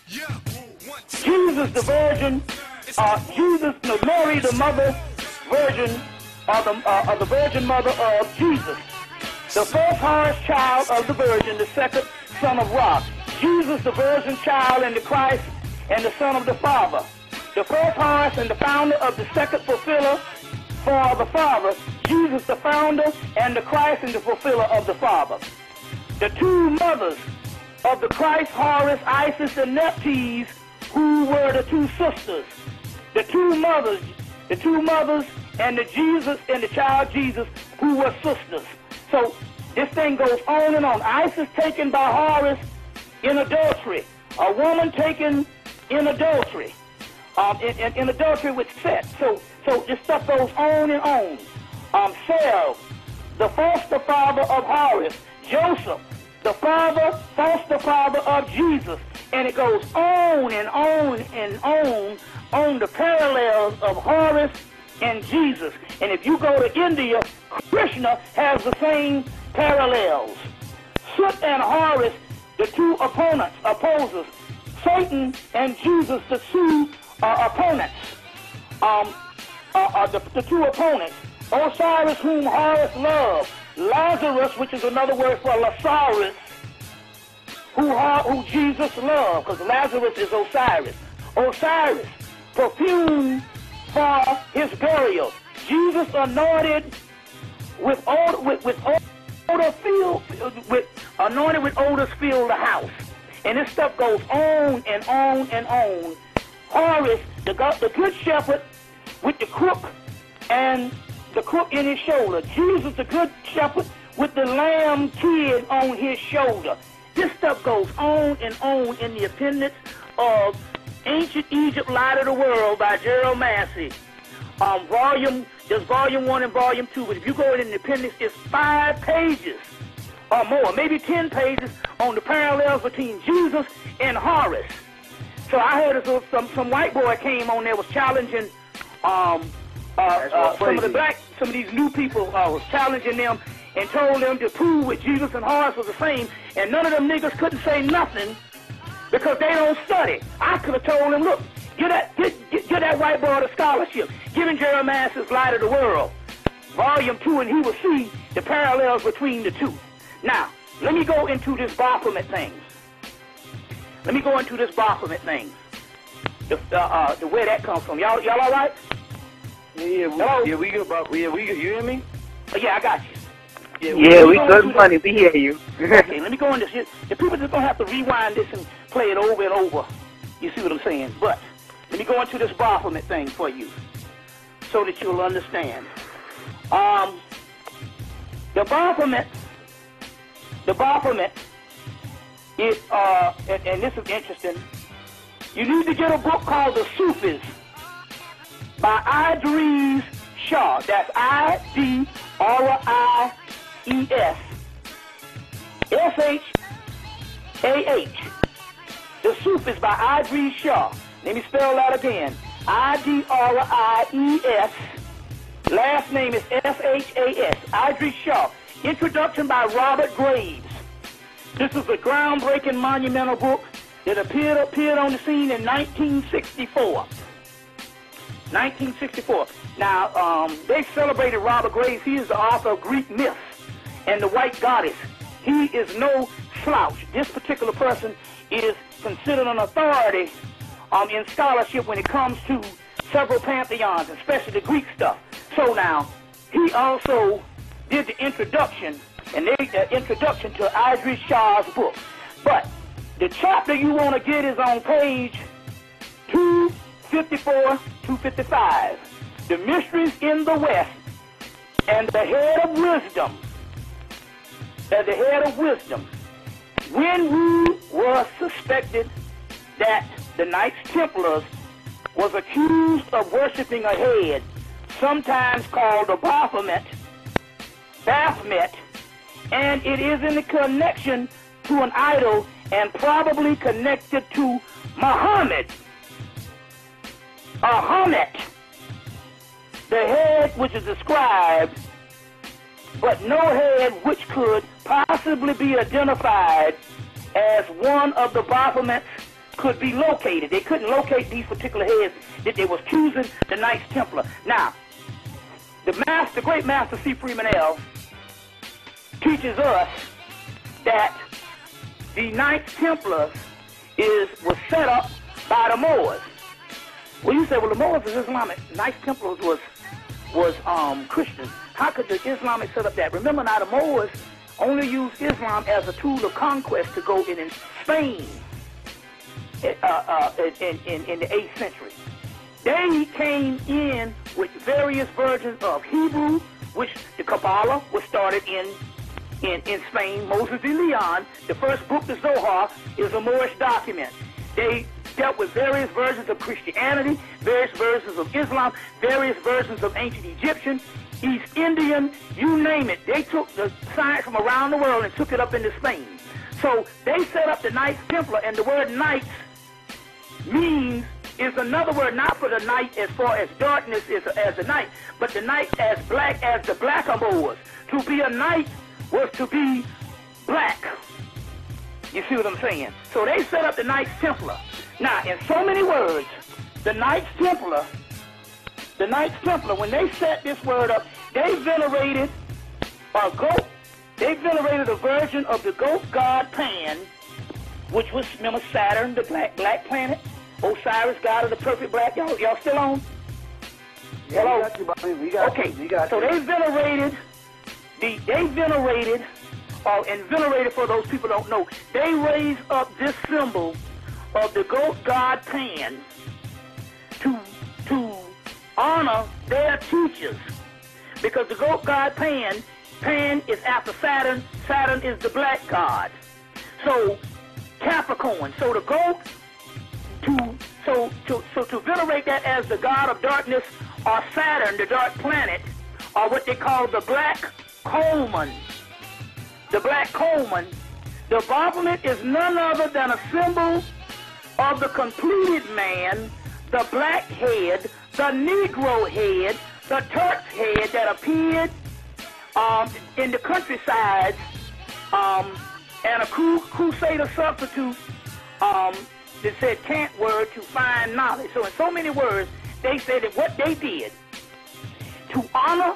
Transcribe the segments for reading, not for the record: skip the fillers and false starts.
Jesus, the virgin, Mary, the mother virgin, or the virgin mother of Jesus. The first Horus child of the virgin, the second son of Rock. Jesus, the virgin child, and the Christ, and the son of the Father. The first Horus and the founder of the second fulfiller for the Father. Jesus, the founder, and the Christ, and the fulfiller of the Father. The two mothers of the Christ, Horus, Isis, and Nephthys, who were the two sisters. The two mothers, and the Jesus and the child Jesus, who were sisters. So this thing goes on and on. Isis taken by Horus in adultery. A woman taken in adultery. In adultery with Seth. So this stuff goes on and on. Sarah, the foster father of Horus. Joseph, the foster father of Jesus. And it goes on and on and on the parallels of Horus and Jesus. And if you go to India, Krishna has the same parallels. Sut and Horus, the two opposers. Satan and Jesus, the two opponents. The two opponents. Osiris, whom Horus loved. Lazarus, which is another word for Lazarus, who Jesus loved, because Lazarus is Osiris. Osiris, perfume for his burial. Jesus anointed with odor filled the house. And this stuff goes on and on and on. Horus, the good shepherd with the crook and the crook in his shoulder. Jesus, the good shepherd with the lamb kid on his shoulder. This stuff goes on and on in the appendix of Ancient Egypt, Light of the World by Gerald Massey. There's volume 1 and volume 2, but if you go in the appendix, it's 5 pages or more, maybe 10 pages on the parallels between Jesus and Horus. So I heard some white boy came on there, was challenging some of these new people was challenging them and told them to prove that Jesus and Horus was the same, and none of them niggas couldn't say nothing because they don't study. I could have told them, look, get that white boy the scholarship. Give him Jeremiah's Light of the World, volume 2, and he will see the parallels between the two. Now, let me go into this Baphomet thing. The where that comes from. Y'all all right? Yeah, we good, bro. Yeah, we good. You hear me? Yeah, I got you. Yeah, we good money. We hear you. Okay, let me go in this. The people just gonna have to rewind this and play it over and over. You see what I'm saying? But let me go into this Baphomet thing for you, so that you'll understand. The Baphomet is and this is interesting. You need to get a book called The Sufis by Idris Shah. That's Idris Shah. The Sufis by Idris Shah. Let me spell that again. Idris. Last name is Shas. Idris Shah. Introduction by Robert Graves. This is a groundbreaking monumental book that appeared on the scene in 1964. Now, they celebrated Robert Graves. He is the author of Greek myths and the White Goddess. He is no slouch. This particular person is considered an authority in scholarship when it comes to several pantheons, especially the Greek stuff. So now, he also did the introduction, introduction to Idris Shah's book. But the chapter you want to get is on page 254, 255. The Mysteries in the West and the Head of Wisdom. When we were suspected that the Knights Templars was accused of worshiping a head, sometimes called a Baphomet, and it is in the connection to an idol and probably connected to Muhammad. Hemmitt, the head which is described, but no head which could possibly be identified as one of the Baphomet's could be located. They couldn't locate these particular heads that they was choosing the Knights Templar. Now, the great master C. Freeman L. teaches us that the Knights Templars was set up by the Moors. Well, you say, well, the Moors was Islamic. Knights Templars was Christian. How could the Islamic set up that? Remember now, the Moors only used Islam as a tool of conquest to go in Spain in the 8th century. They came in with various versions of Hebrew, which the Kabbalah was started in Spain. Moses de Leon, the first book, the Zohar, is a Moorish document. They dealt with various versions of Christianity, various versions of Islam, various versions of ancient Egyptian, East Indian, you name it. They took the science from around the world and took it up into Spain. So they set up the Knights Templar, and the word Knights is another word, not for the night as far as darkness is as the night, but the night as black as the blackamoors. To be a knight was to be black. You see what I'm saying? So they set up the Knights Templar. Now, in so many words, the Knights Templar, when they set this word up, they venerated a goat. They venerated a version of the goat god Pan, which was, remember, Saturn, the black planet, Osiris, god of the perfect black. Y'all still on? Yeah, hello? We got you, Bobby. We got okay. You. We got so you. they venerated, and venerated for those people who don't know, they raised up this symbol of the goat god Pan to honor their teachers, because the goat god Pan is after Saturn. Saturn is the black god. So Capricorn. So the goat to venerate that as the god of darkness, or Saturn, the dark planet, or what they call the black coalman. The black coalman. The Baphomet is none other than a symbol of the completed man, the black head, the Negro head, the Turk's head that appeared in the countryside, and a crusader substitute that said cant word to find knowledge. So in so many words, they said that what they did to honor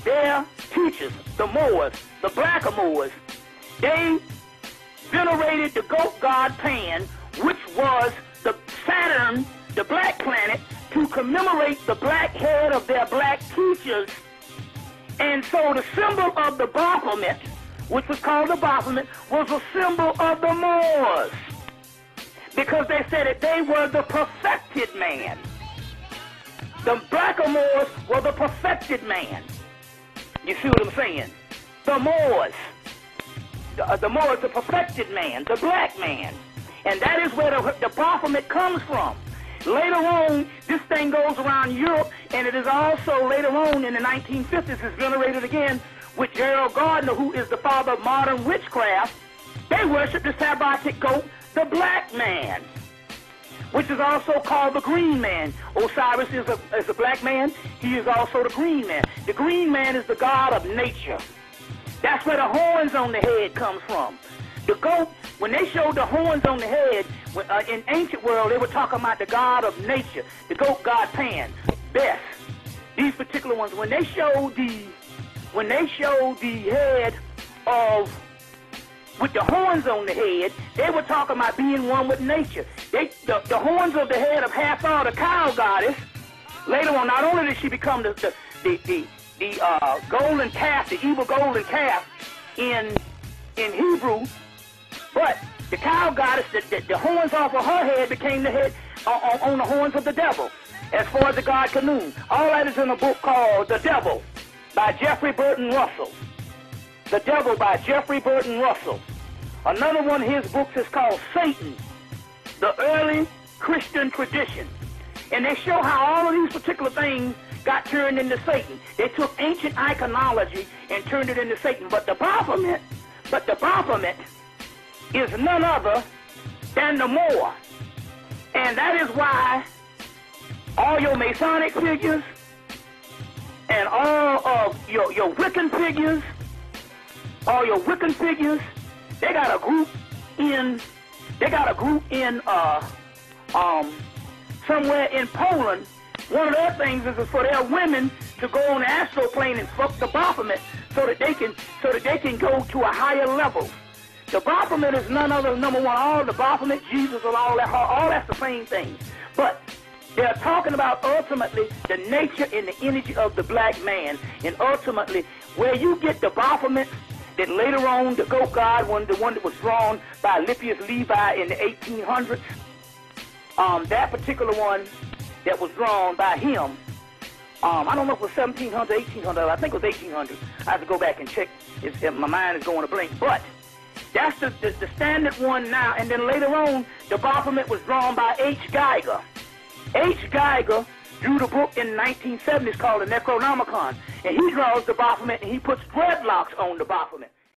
their teachers, the Moors, the blackamoors, they venerated the goat god Pan, which was the Saturn, the black planet, to commemorate the black head of their black teachers. And so the symbol of the Baphomet, which was called the Baphomet, was a symbol of the Moors, because they said that they were the perfected man. The blackamoors were the perfected man. You see what I'm saying? The Moors, the perfected man, the black man. And that is where the Baphomet comes from. Later on, this thing goes around Europe, and it is also later on in the 1950s is venerated again with Gerald Gardner, who is the father of modern witchcraft. They worship the Sabbatic goat, the black man, which is also called the green man. Osiris is a black man. He is also the green man. The green man is the god of nature. That's where the horns on the head comes from. The goat, when they showed the horns on the head, in ancient world, they were talking about the god of nature, the goat god Pan, Beth. These particular ones, when they showed the head with the horns on the head, they were talking about being one with nature. The horns of the head of Hathor, the cow goddess. Later on, not only did she become the golden calf, the evil golden calf in Hebrew, but the cow goddess, the horns off of her head became the head on the horns of the devil, as far as the god Canaan. All that is in a book called The Devil by Jeffrey Burton Russell. The Devil by Jeffrey Burton Russell. Another one of his books is called Satan, the Early Christian Tradition. And they show how all of these particular things got turned into Satan. They took ancient iconology and turned it into Satan. But the Baphomet is none other than the Moor. And that is why all your Masonic figures and all of your Wiccan figures, they got a group in somewhere in Poland, one of their things is for their women to go on the astral plane and fuck the Baphomet so that they can go to a higher level. The Baphomet is none other than, number one, all the Baphomet, Jesus, and all that's the same thing. But they're talking about ultimately the nature and the energy of the black man, and ultimately where you get the Baphomet that later on the goat god, the one that was drawn by Lippius Levi in the 1800s, that particular one that was drawn by him, I don't know if it was 1700, 1800, I think it was 1800. I have to go back and check. My mind is going to blink. But that's the standard one now. And then later on, the Baphomet was drawn by H. Geiger. H. Geiger drew the book in the 1970s called the Necronomicon. And he draws the Baphomet and he puts dreadlocks on the Baphomet.